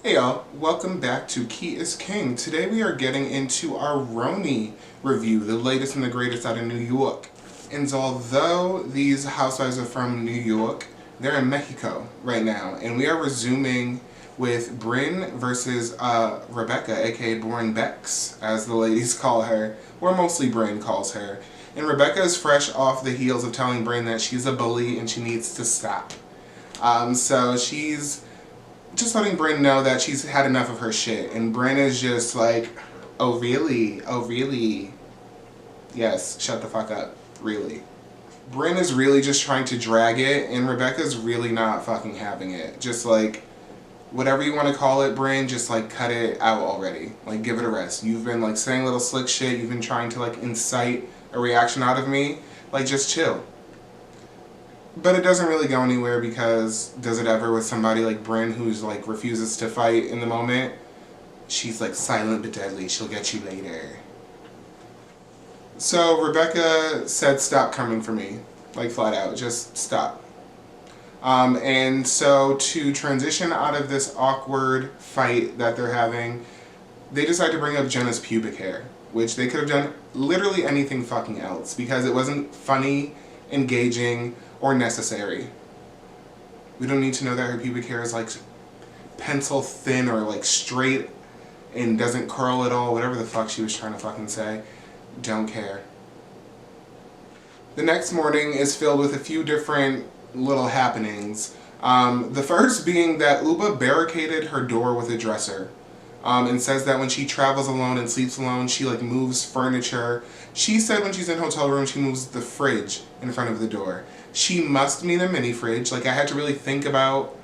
Hey y'all, welcome back to Key is King. Today we are getting into our RHONY review, the latest and the greatest out of New York. And although these housewives are from New York, they're in Mexico right now. And we are resuming with Brynn versus Rebecca, aka Boring Bex, as the ladies call her, or mostly Brynn calls her. And Rebecca is fresh off the heels of telling Brynn that she's a bully and she needs to stop. So she's just letting Brynn know that she's had enough of her shit. And Brynn is just like, oh really? Oh really? Yes, shut the fuck up. Really. Brynn is really just trying to drag it, and Rebecca's really not fucking having it. Just like, whatever you want to call it, Brynn, just like cut it out already. Like, give it a rest. You've been like saying little slick shit, you've been trying to like incite a reaction out of me. Like, just chill. But it doesn't really go anywhere because does it ever with somebody like Brynn who's like refuses to fight in the moment? She's like silent but deadly. She'll get you later. So Rebecca said stop coming for me. Like flat out. Just stop. And so to transition out of this awkward fight that they're having, they decide to bring up Jenna's pubic hair. Which they could have done literally anything fucking else because it wasn't funny, engaging, or necessary. We don't need to know that her pubic hair is like pencil thin or like straight and doesn't curl at all, whatever the fuck she was trying to fucking say. Don't care. The next morning is filled with a few different little happenings. The first being that Uba barricaded her door with a dresser. And says that when she travels alone and sleeps alone, she like moves furniture. She said when she's in hotel room, she moves the fridge in front of the door. She must mean a mini fridge. Like, I had to really think about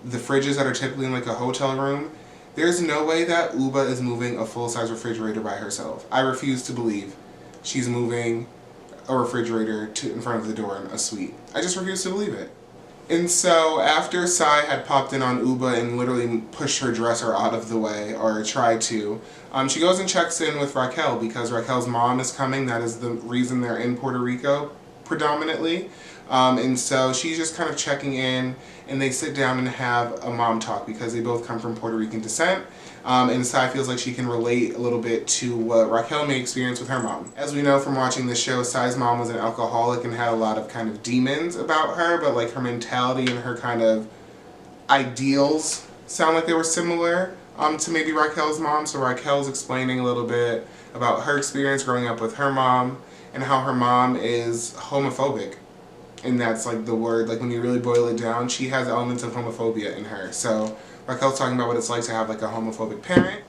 the fridges that are typically in like a hotel room. There's no way that Uba is moving a full-size refrigerator by herself. I refuse to believe she's moving a refrigerator in front of the door in a suite. I just refuse to believe it. And so after Sai had popped in on Uba and literally pushed her dresser out of the way, or tried to, she goes and checks in with Raquel because Raquel's mom is coming. That is the reason they're in Puerto Rico predominantly. And so she's just kind of checking in, and they sit down and have a mom talk because they both come from Puerto Rican descent. And Sai feels like she can relate a little bit to what Raquel may experience with her mom. As we know from watching the show, Sai's mom was an alcoholic and had a lot of kind of demons about her, but like her mentality and her kind of ideals sound like they were similar to maybe Raquel's mom. So Raquel's explaining a little bit about her experience growing up with her mom and how her mom is homophobic. And that's like the word, like when you really boil it down, she has elements of homophobia in her. So Raquel's talking about what it's like to have like a homophobic parent.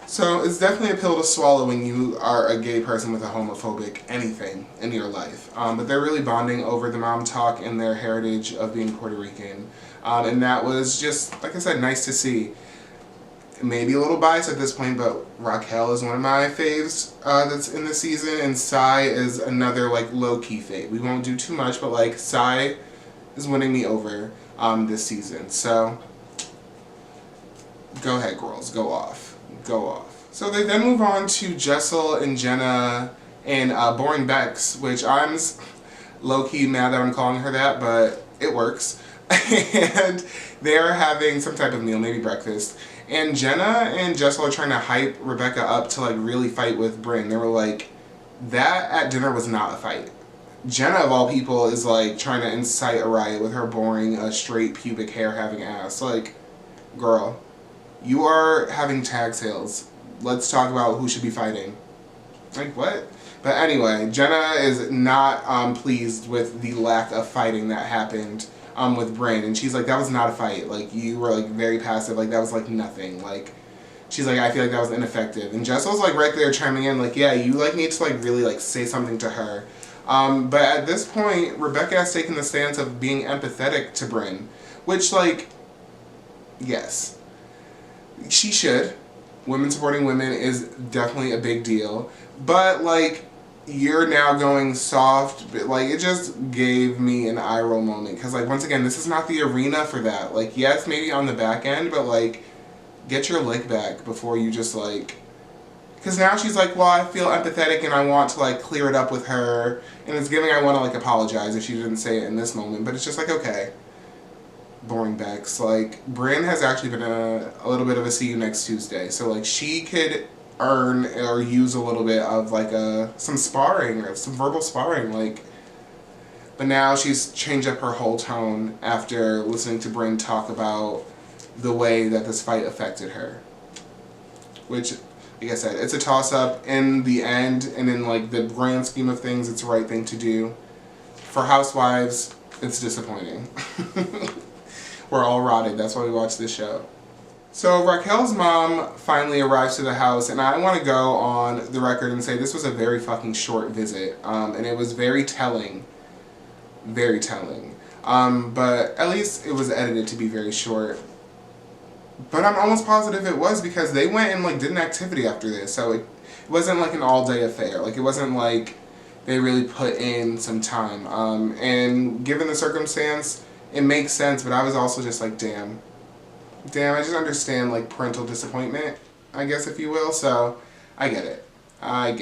So it's definitely a pill to swallow when you are a gay person with a homophobic anything in your life. But they're really bonding over the mom talk and their heritage of being Puerto Rican. And that was just, like I said, nice to see. Maybe a little biased at this point, but Raquel is one of my faves that's in the season, and Sai is another like low-key fave. We won't do too much, but like Sai is winning me over this season. So go ahead, girls, go off, go off. So they then move on to Jessel and Jenna and Boring Bex, which I'm low-key mad that I'm calling her that, but it works. And they're having some type of meal, maybe breakfast. And Jenna and Jessel are trying to hype Rebecca up to like really fight with Brynn. They were like, that at dinner was not a fight. Jenna of all people is like trying to incite a riot with her boring, straight pubic hair having ass. Like, girl, you are having tag sales. Let's talk about who should be fighting. Like, what? But anyway, Jenna is not pleased with the lack of fighting that happened with Brynn, and she's like, that was not a fight. Like, you were like very passive. Like, that was like nothing. Like, she's like, I feel like that was ineffective. And Jessel's like right there chiming in, like, yeah, you like need to like really like say something to her. But at this point, Rebecca has taken the stance of being empathetic to Brynn, which like, yes, she should. Women supporting women is definitely a big deal. But like, you're now going soft, but like it just gave me an eye roll moment because like once again this is not the arena for that. Like, yes, maybe on the back end, but like get your lick back before you just like, because now she's like, well, I feel empathetic and I want to like clear it up with her, and it's giving I want to like apologize if she didn't say it in this moment. But it's just like, okay, boring Bex. Like, Brynn has actually been a little bit of a see you next Tuesday. So, like, she could earn or use a little bit of, like, some sparring, or some verbal sparring, like. But now she's changed up her whole tone after listening to Brynn talk about the way that this fight affected her. Which, like I said, it's a toss-up in the end, and in, like, the grand scheme of things, it's the right thing to do. For housewives, it's disappointing. We're all rotted. That's why we watch this show. So Raquel's mom finally arrives to the house, and I want to go on the record and say this was a very fucking short visit, and it was very telling. Very telling. But at least it was edited to be very short. But I'm almost positive it was, because they went and, like, did an activity after this, so it wasn't like an all-day affair. Like, it wasn't like they really put in some time. And given the circumstance, it makes sense, but I was also just like, damn, I just understand, like, parental disappointment, I guess, if you will, so I get it. Not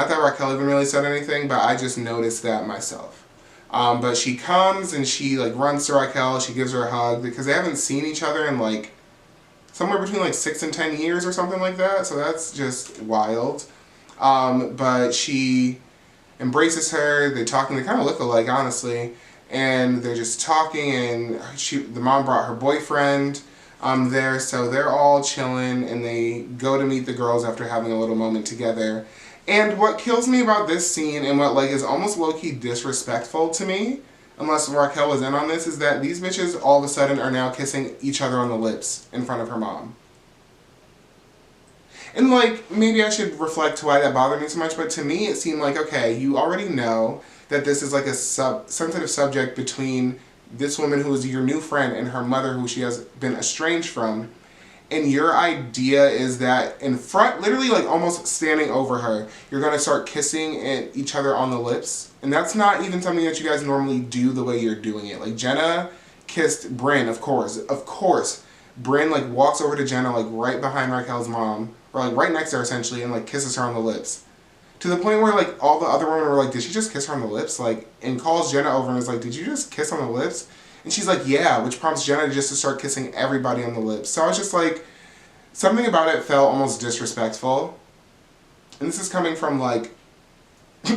that Raquel even really said anything, but I just noticed that myself. But she comes and she, like, runs to Raquel, she gives her a hug, because they haven't seen each other in, like, somewhere between, like, 6 and 10 years or something like that, so that's just wild. But she embraces her, they talk, and they kind of look alike, honestly, and they're just talking, and the mom brought her boyfriend there, so they're all chilling, and they go to meet the girls after having a little moment together. And what kills me about this scene, and what, like, is almost low-key disrespectful to me, unless Raquel was in on this, is that these bitches all of a sudden are now kissing each other on the lips in front of her mom. And, like, maybe I should reflect why that bothered me so much, but to me it seemed like, okay, you already know that this is, like, a sensitive subject between this woman who is your new friend and her mother who she has been estranged from, and your idea is that in front, literally, like, almost standing over her, you're going to start kissing each other on the lips, and that's not even something that you guys normally do the way you're doing it. Like, Jenna kissed Brynn, of course. Brynn, like, walks over to Jenna, like, right behind Raquel's mom, or, like, right next to her, essentially, and, like, kisses her on the lips. To the point where, like, all the other women were like, did she just kiss her on the lips? Like, and calls Jenna over and is like, did you just kiss on the lips? And she's like, yeah, which prompts Jenna just to start kissing everybody on the lips. So I was just like, something about it felt almost disrespectful. And this is coming from, like,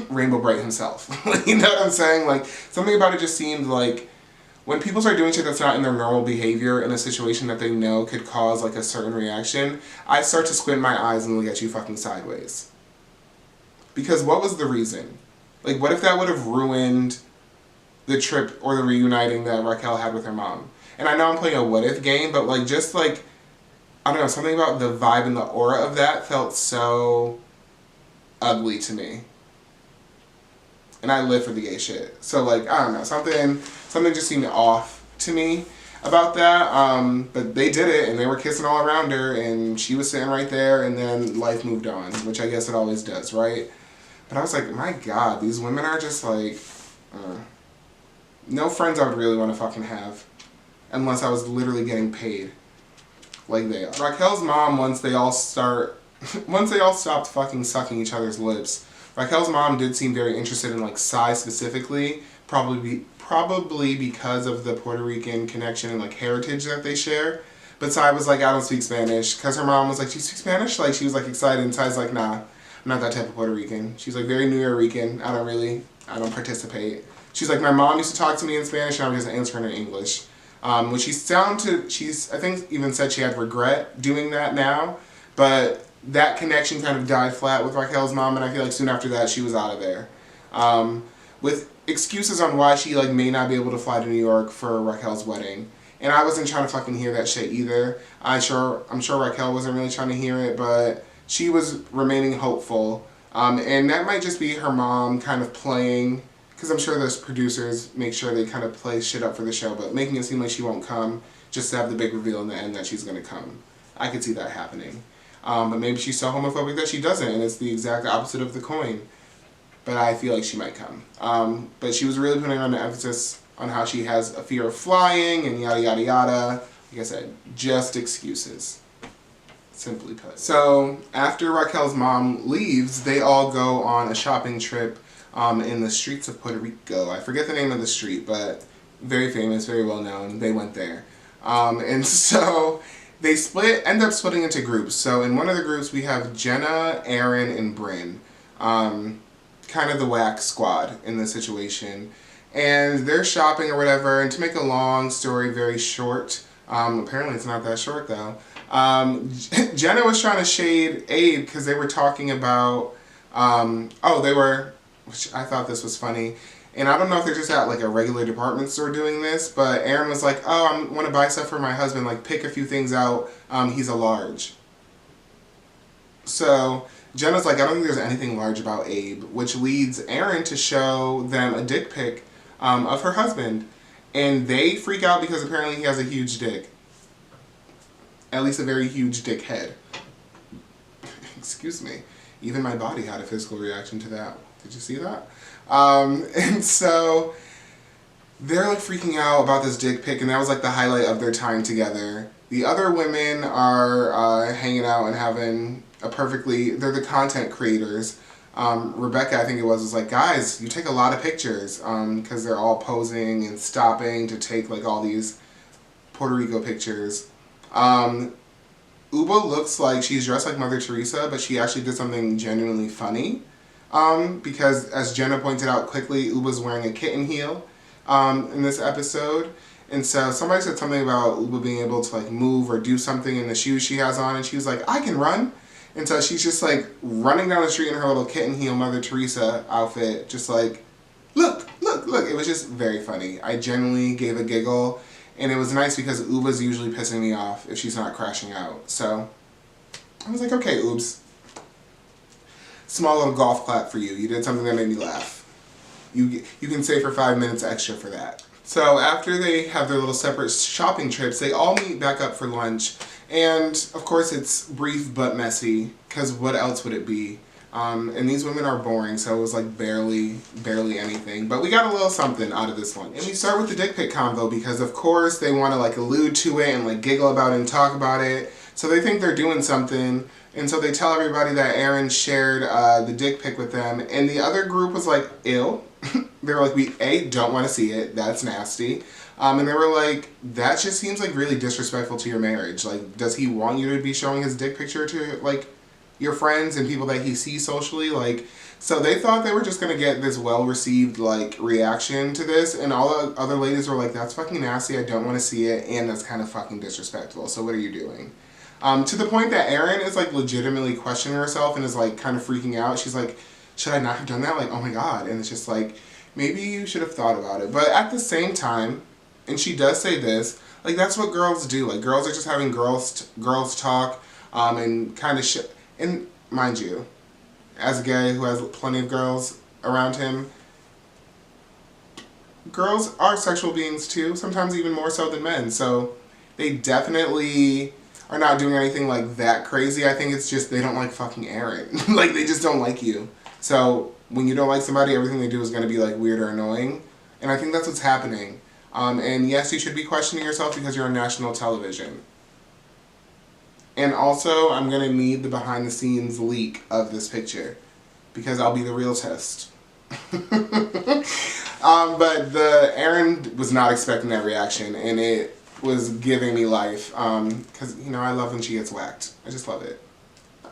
Rainbow Bright himself. You know what I'm saying? Like, something about it just seemed like, when people start doing shit that's not in their normal behavior in a situation that they know could cause, like, a certain reaction, I start to squint my eyes and look at you fucking sideways. Because what was the reason? Like, what if that would have ruined the trip or the reuniting that Raquel had with her mom? And I know I'm playing a what if game, but, like, just, like, I don't know, something about the vibe and the aura of that felt so ugly to me. And I live for the gay shit. So, like, I don't know, something just seemed off to me about that. But they did it, and they were kissing all around her, and she was sitting right there, and then life moved on, which I guess it always does, right? But I was like, my God, these women are just like, no friends I would really want to fucking have, unless I was literally getting paid, like they are. Raquel's mom, once they all stopped fucking sucking each other's lips, Raquel's mom did seem very interested in, like, Sai specifically, probably because of the Puerto Rican connection and, like, heritage that they share. But Sai was like, I don't speak Spanish, because her mom was like, do you speak Spanish? Like, she was, like, excited, and Sai's like, nah, I'm not that type of Puerto Rican. She's like, very New Yorker-Rican. I don't participate. She's like, my mom used to talk to me in Spanish, and I was just answering in English. Which I think even said she had regret doing that now, but that connection kind of died flat with Raquel's mom, and I feel like soon after that she was out of there. With excuses on why she, like, may not be able to fly to New York for Raquel's wedding. And I wasn't trying to fucking hear that shit either. I'm sure Raquel wasn't really trying to hear it, but she was remaining hopeful. And that might just be her mom kind of playing, because I'm sure those producers make sure they kind of play shit up for the show, but making it seem like she won't come just to have the big reveal in the end that she's going to come. I could see that happening. But maybe she's so homophobic that she doesn't, and it's the exact opposite of the coin. But I feel like she might come. But she was really putting on the emphasis on how she has a fear of flying and yada yada yada. Like I said, just excuses, simply put. So after Raquel's mom leaves, they all go on a shopping trip in the streets of Puerto Rico. I forget the name of the street, but very famous, very well known. They went there. And so they end up splitting into groups. So in one of the groups we have Jenna, Aaron, and Bryn. Kind of the whack squad in this situation. And they're shopping or whatever, and to make a long story very short, apparently it's not that short though, Jenna was trying to shade Abe because they were talking about, which I thought this was funny, and I don't know if they're just at like a regular department store doing this, but Aaron was like, oh, I want to buy stuff for my husband, like pick a few things out, he's a large. So Jenna's like, I don't think there's anything large about Abe, which leads Aaron to show them a dick pic of her husband. And they freak out because apparently he has a huge dick. At least a very huge dick head. Excuse me. Even my body had a physical reaction to that. Did you see that? And so they're like freaking out about this dick pic, and that was like the highlight of their time together. The other women are hanging out and having they're the content creators. Rebecca, I think it was like, guys, you take a lot of pictures, because they're all posing and stopping to take like all these Puerto Rico pictures. Uba looks like she's dressed like Mother Teresa, but she actually did something genuinely funny, because as Jenna pointed out quickly, Uba's wearing a kitten heel in this episode. And so somebody said something about Uba being able to like move or do something in the shoes she has on, and she was like, I can run. And so she's just like running down the street in her little kitten heel Mother Teresa outfit, just like, look, look, look. It was just very funny. I genuinely gave a giggle, and it was nice because Uba's usually pissing me off if she's not crashing out. So I was like, okay, Oobs. Small little golf clap for you. You did something that made me laugh. You can stay for 5 minutes extra for that. So after they have their little separate shopping trips, they all meet back up for lunch. And of course it's brief but messy, because what else would it be? And these women are boring, so it was like barely anything. But we got a little something out of this one. And we start with the dick pic convo because of course they want to like allude to it and like giggle about it and talk about it. So they think they're doing something. And so they tell everybody that Aaron shared the dick pic with them. And the other group was like, ew. They were like, we don't want to see it. That's nasty. And they were like, that just seems like really disrespectful to your marriage. Like, does he want you to be showing his dick picture to like your friends and people that he sees socially? Like, so they thought they were just going to get this well-received like reaction to this. And all the other ladies were like, that's fucking nasty. I don't want to see it. And that's kind of fucking disrespectful. So what are you doing? To the point that Erin is like legitimately questioning herself and is like kind of freaking out. She's like, should I not have done that? Like, oh my God. And it's just like, maybe you should have thought about it. But at the same time, and she does say this, like that's what girls do. Like girls are just having girls talk, and kind of shit. And mind you, as a guy who has plenty of girls around him, girls are sexual beings too, sometimes even more so than men. So they definitely are not doing anything like that crazy. I think it's just they don't like fucking Erin. Like they just don't like you. So when you don't like somebody, everything they do is going to be like weird or annoying. And I think that's what's happening. And yes, you should be questioning yourself because you're on national television. And also, I'm going to need the behind the scenes leak of this picture because I'll be the real test. But Erin was not expecting that reaction, and it was giving me life. Because, you know, I love when she gets whacked. I just love it.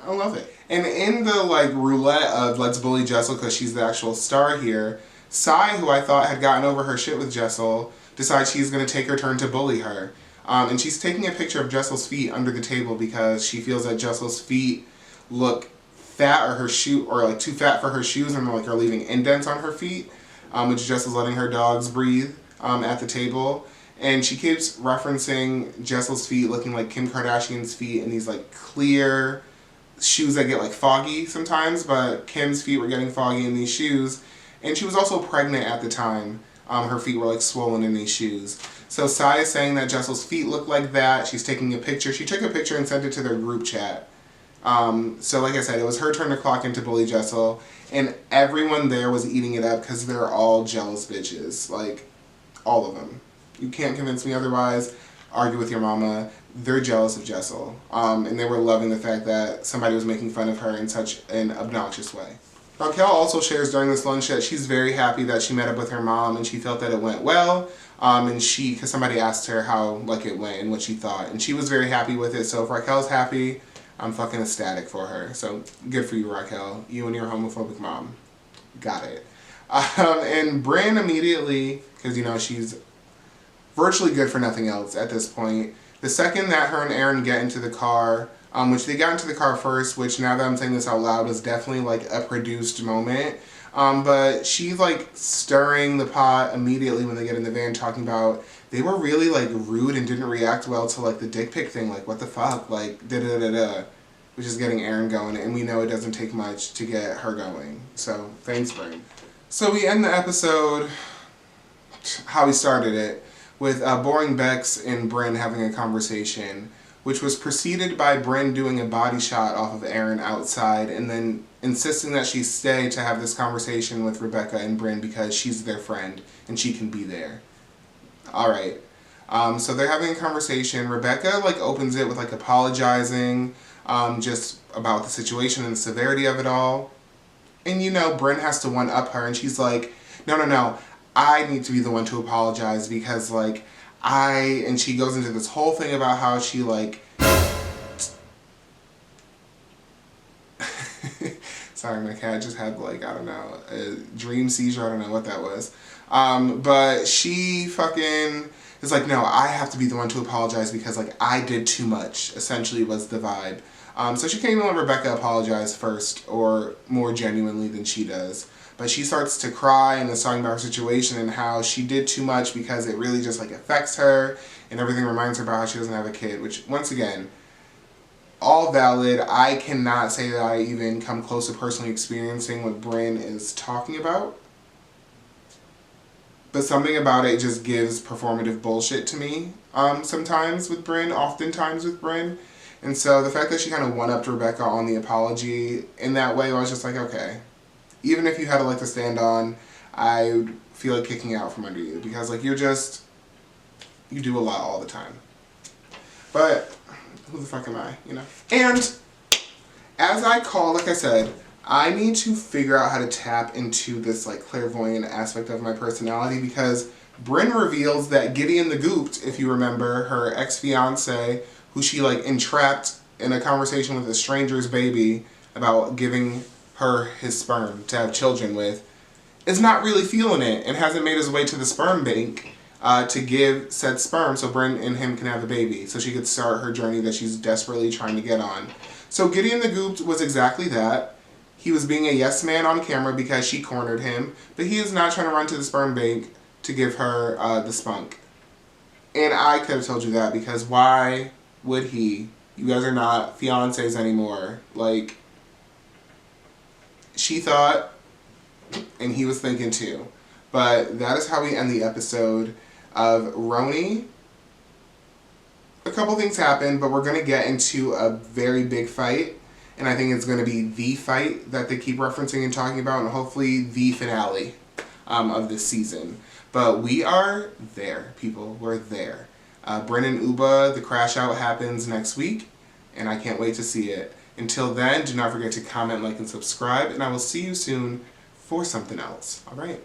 I love it. And in the like roulette of let's bully Jessel because she's the actual star here, Sai, who I thought had gotten over her shit with Jessel, decides she's going to take her turn to bully her. And she's taking a picture of Jessel's feet under the table because she feels that Jessel's feet look fat or like too fat for her shoes and like are leaving indents on her feet, which Jessel's letting her dogs breathe at the table. And she keeps referencing Jessel's feet looking like Kim Kardashian's feet in these like clear shoes that get like foggy sometimes, but Kim's feet were getting foggy in these shoes. And she was also pregnant at the time. Her feet were like swollen in these shoes. So Sai is saying that Jessel's feet look like that. She's taking a picture. She took a picture and sent it to their group chat. So like I said, it was her turn to clock in to bully Jessel. And everyone there was eating it up because they're all jealous bitches. Like, all of them. You can't convince me otherwise. Argue with your mama. They're jealous of Jessel. And they were loving the fact that somebody was making fun of her in such an obnoxious way. Raquel also shares during this lunch that she's very happy that she met up with her mom and she felt that it went well. And because somebody asked her how like it went and what she thought, and she was very happy with it. So if Raquel's happy, I'm fucking ecstatic for her. So good for you, Raquel. You and your homophobic mom. Got it. And Brynn immediately, because you know she's virtually good for nothing else at this point. The second that her and Aaron get into the car, which they got into the car first, which now that I'm saying this out loud is definitely like a produced moment. But she's like stirring the pot immediately when they get in the van, talking about they were really like rude and didn't react well to like the dick pic thing. Like, what the fuck? Like, da da da da. Which is getting Aaron going, and we know it doesn't take much to get her going. So, thanks, Brynn. So we end the episode how we started it, with Boring Bex and Brynn having a conversation, which was preceded by Brynn doing a body shot off of Aaron outside, and then insisting that she stay to have this conversation with Rebecca and Brynn because she's their friend and she can be there. Alright. So they're having a conversation. Rebecca like opens it with like apologizing just about the situation and the severity of it all. And you know, Brynn has to one-up her and she's like, no, I need to be the one to apologize because like and she goes into this whole thing about how she like sorry, my cat just had like, I don't know, a dream seizure, I don't know what that was. But she fucking is like, no, I have to be the one to apologize because like I did too much, essentially was the vibe. So she can't even let Rebecca apologize first or more genuinely than she does. But she starts to cry and is talking about her situation and how she did too much because it really just like affects her and everything reminds her about how she doesn't have a kid, which once again, all valid. I cannot say that I even come close to personally experiencing what Brynn is talking about. But something about it just gives performative bullshit to me sometimes with Brynn, oftentimes with Brynn. And so the fact that she kind of one-upped Rebecca on the apology in that way, I was just like, okay. Even if you had a leg to stand on, I would feel like kicking out from under you. Because like you do a lot all the time. But who the fuck am I, you know? And as like I said, I need to figure out how to tap into this like clairvoyant aspect of my personality because Brynn reveals that Gideon the Gooped, if you remember, her ex-fiance, who she like entrapped in a conversation with a stranger's baby about giving her his sperm to have children with, is not really feeling it and hasn't made his way to the sperm bank to give said sperm so Brynn and him can have a baby so she could start her journey that she's desperately trying to get on. So Gideon the Gooped was exactly that. He was being a yes man on camera because she cornered him, but he is not trying to run to the sperm bank to give her the spunk. And I could have told you that because why would he? You guys are not fiancés anymore. Like, she thought, and he was thinking too. But that is how we end the episode of RHONY. A couple things happened, but we're going to get into a very big fight. And I think it's going to be the fight that they keep referencing and talking about, and hopefully the finale of this season. But we are there, people. We're there. Brynn and Uba, the crash out happens next week, and I can't wait to see it. Until then, do not forget to comment, like, and subscribe, and I will see you soon for something else. All right?